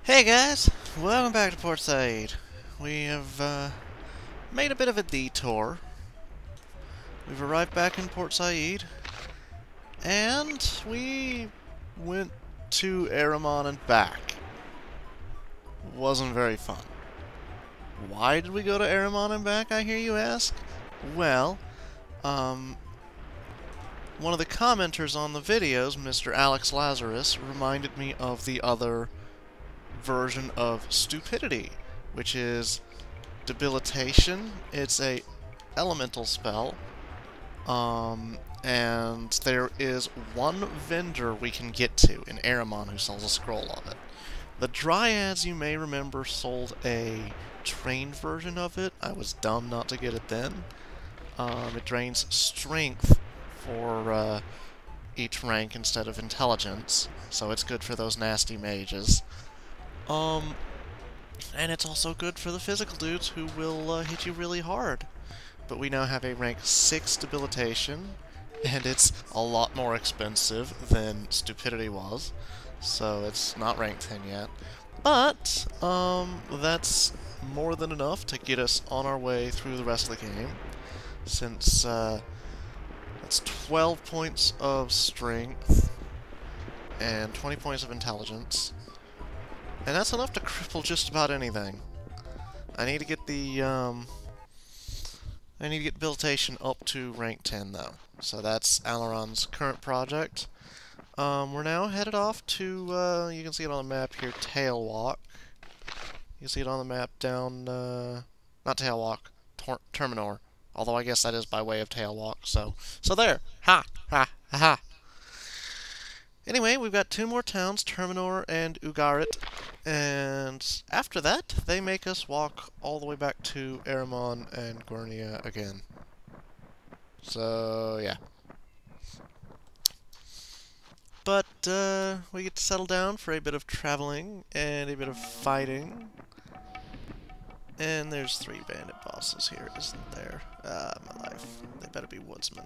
Hey guys, welcome back to Port Said. We have made a bit of a detour. We've arrived back in Port Said, and we went to Aramon and back. Wasn't very fun. Why did we go to Aramon and back, I hear you ask? Well, one of the commenters on the videos, Mr. Alex Lazarus, reminded me of the other version of stupidity, which is Debilitation. It's a elemental spell, and there is one vendor we can get to in Aramon who sells a scroll of it. The Dryads, you may remember, sold a trained version of it. I was dumb not to get it then. It drains strength for each rank instead of intelligence, so it's good for those nasty mages. And it's also good for the physical dudes who will hit you really hard. But we now have a rank 6 Debilitation, and it's a lot more expensive than Stupidity was, so it's not rank 10 yet. But, that's more than enough to get us on our way through the rest of the game, since that's 12 points of strength and 20 points of intelligence. And that's enough to cripple just about anything. I need to get the, I need to get Debilitation up to rank 10, though. So that's Alaron's current project. We're now headed off to, you can see it on the map here, Tailwalk. You can see it on the map down, not Tailwalk, Terminor. Although I guess that is by way of Tailwalk, so there! Ha! Ha! Ha! Ha! Anyway, we've got two more towns, Terminor and Ugarit, and after that, they make us walk all the way back to Aramon and Guernia again. So, yeah. But, we get to settle down for a bit of traveling and a bit of fighting. And there's 3 bandit bosses here, isn't there? My life. They better be woodsmen.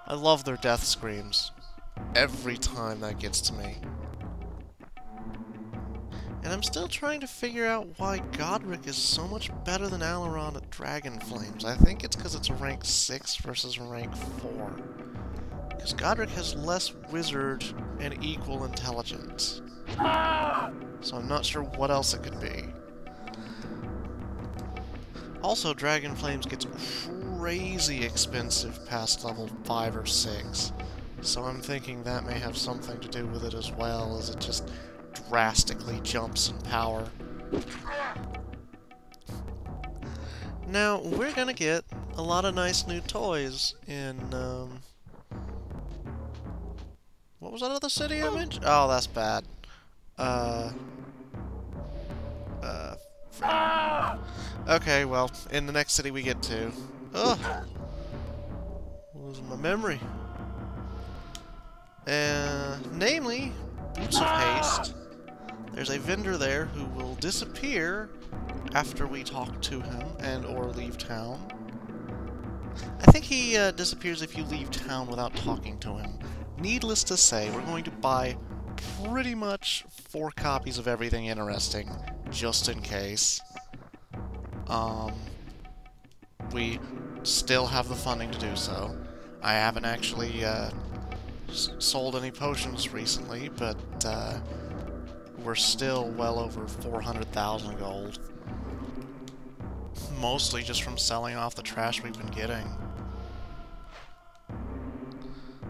I love their death screams. Every time that gets to me. And I'm still trying to figure out why Godric is so much better than Alaron at Dragon Flames. I think it's because it's a rank 6 versus rank 4. Because Godric has less wizard and equal intelligence. So I'm not sure what else it could be. Also, Dragon Flames gets crazy expensive past level 5 or 6. So I'm thinking that may have something to do with it as well, as it just drastically jumps in power. Now, we're gonna get a lot of nice new toys in, what was that other city I mentioned? Oh, that's bad. Okay, well, in the next city we get to. Ugh! Losing my memory. Namely, Boots of Haste. There's a vendor there who will disappear after we talk to him and or leave town. I think he disappears if you leave town without talking to him. Needless to say, we're going to buy pretty much 4 copies of everything interesting, just in case. We still have the funding to do so. I haven't actually sold any potions recently, but we're still well over 400,000 gold. Mostly just from selling off the trash we've been getting.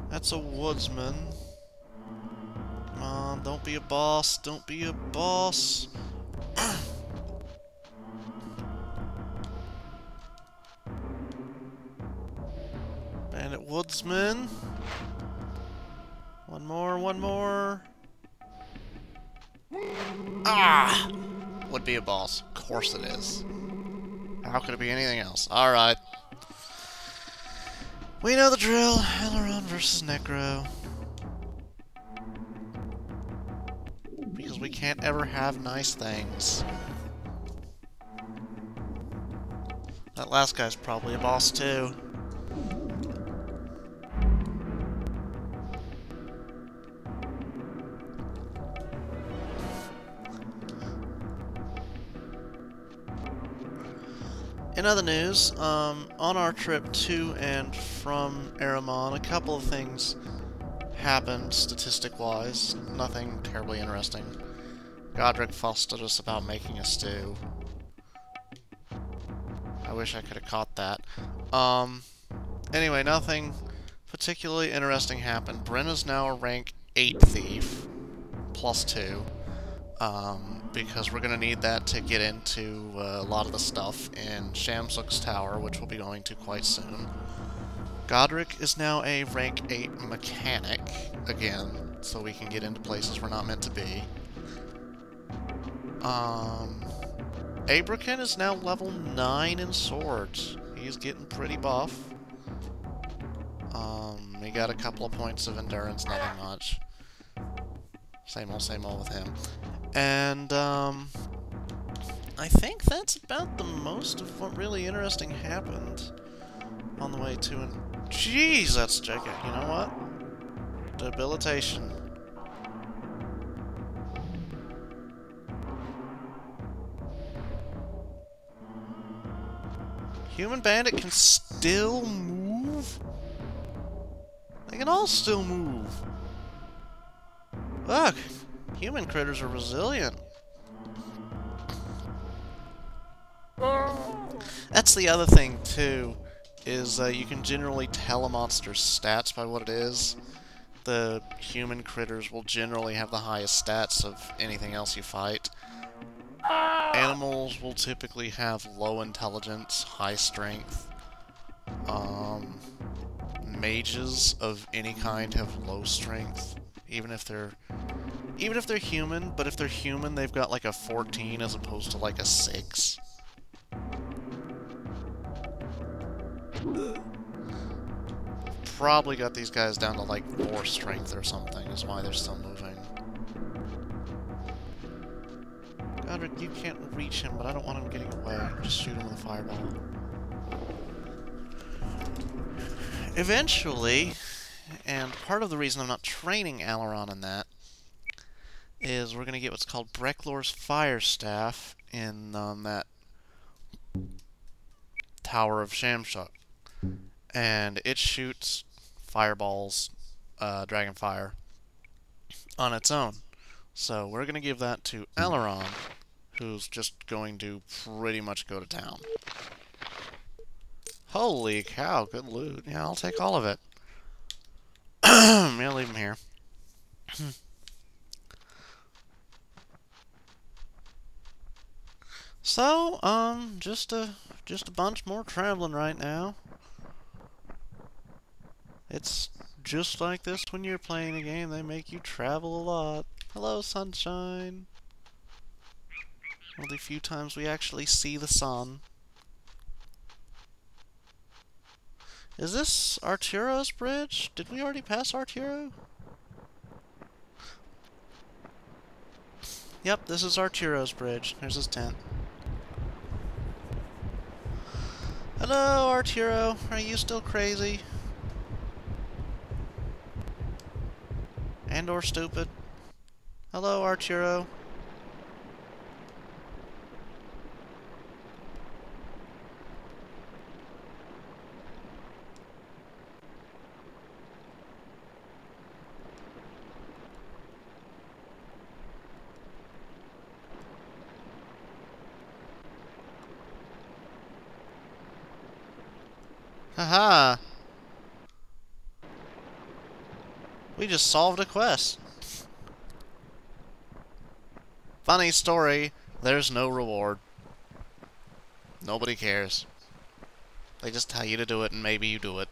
That's a woodsman. Come on, don't be a boss. Don't be a boss. Bandit woodsman. One more, one more. Ah! Would be a boss. Of course it is. How could it be anything else? Alright. We know the drill. Alaron versus Necro. Because we can't ever have nice things. That last guy's probably a boss too. In other news, on our trip to and from Aramon, a couple of things happened statistic-wise. Nothing terribly interesting. Godric fussed at us about making a stew. I wish I could have caught that. Anyway, nothing particularly interesting happened. Brenna's now a rank 8 thief, +2. Because we're going to need that to get into a lot of the stuff in Shamsuk's Tower, which we'll be going to quite soon. Godric is now a rank 8 mechanic, again, so we can get into places we're not meant to be. Abraken is now level 9 in swords. He's getting pretty buff. He got a couple of points of endurance, nothing much. Same old with him. And, I think that's about the most of what really interesting happened on the way to an... Jeez, that's JK. You know what? Debilitation. Human Bandit can still move? They can all still move. Look! Human critters are resilient. That's the other thing, too, is you can generally tell a monster's stats by what it is. The human critters will generally have the highest stats of anything else you fight. Animals will typically have low intelligence, high strength. Mages of any kind have low strength, even if they're human, but if they're human, they've got like a 14 as opposed to like a 6. Probably got these guys down to like 4 strength or something, is why they're still moving. Godric, you can't reach him, but I don't want him getting away. Just shoot him with a fireball. Eventually, and part of the reason I'm not training Alaron in that, is we're going to get what's called Brecklor's Fire Staff in that Tower of Shamsuk. And it shoots fireballs, dragon fire, on its own. So we're going to give that to Alaron, who's just going to pretty much go to town. Holy cow, good loot. Yeah, I'll take all of it. Yeah, leave him here. So, just a bunch more traveling right now. It's just like this when you're playing a game, they make you travel a lot. Hello, sunshine. One of the few times we actually see the sun. Is this Arturo's bridge? Did we already pass Arturo? Yep, this is Arturo's bridge. There's his tent. Hello, Arturo. Are you still crazy? And or stupid? Hello, Arturo. Haha! We just solved a quest. Funny story, there's no reward. Nobody cares. They just tell you to do it and maybe you do it.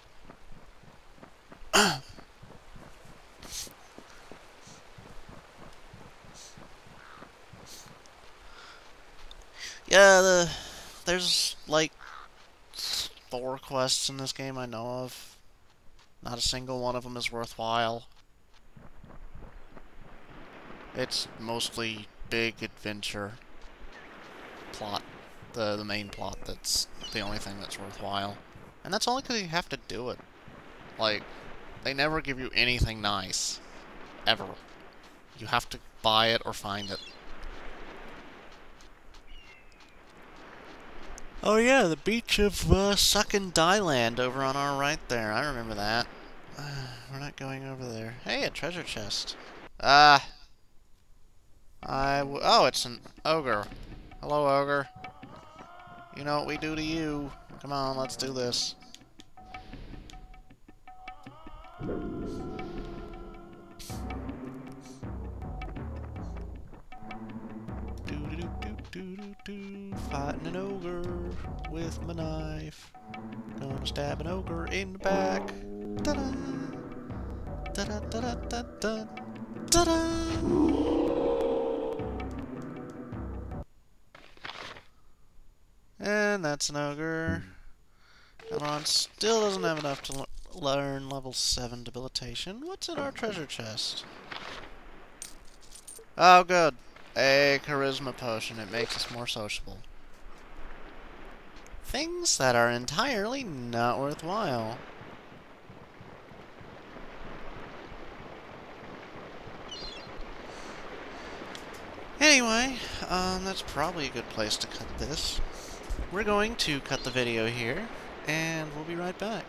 Yeah, there's like 4 quests in this game I know of. Not a single one of them is worthwhile. It's mostly big adventure plot. The main plot that's the only thing that's worthwhile. And that's only because you have to do it. Like, they never give you anything nice. Ever. You have to buy it or find it. Oh yeah, the beach of Suckin' Dyland over on our right there. I remember that. We're not going over there. Hey, a treasure chest. Ah. Oh, it's an ogre. Hello, ogre. You know what we do to you. Come on, let's do this. Fighting an ogre with my knife. Gonna stab an ogre in the back. Ta-da! Ta-da-da-da-da-da! Ta-da! And that's an ogre. Elron still doesn't have enough to learn level 7 debilitation. What's in our treasure chest? Oh, good. A charisma potion. It makes us more sociable. Things that are entirely not worthwhile. Anyway, that's probably a good place to cut this. We're going to cut the video here, and we'll be right back.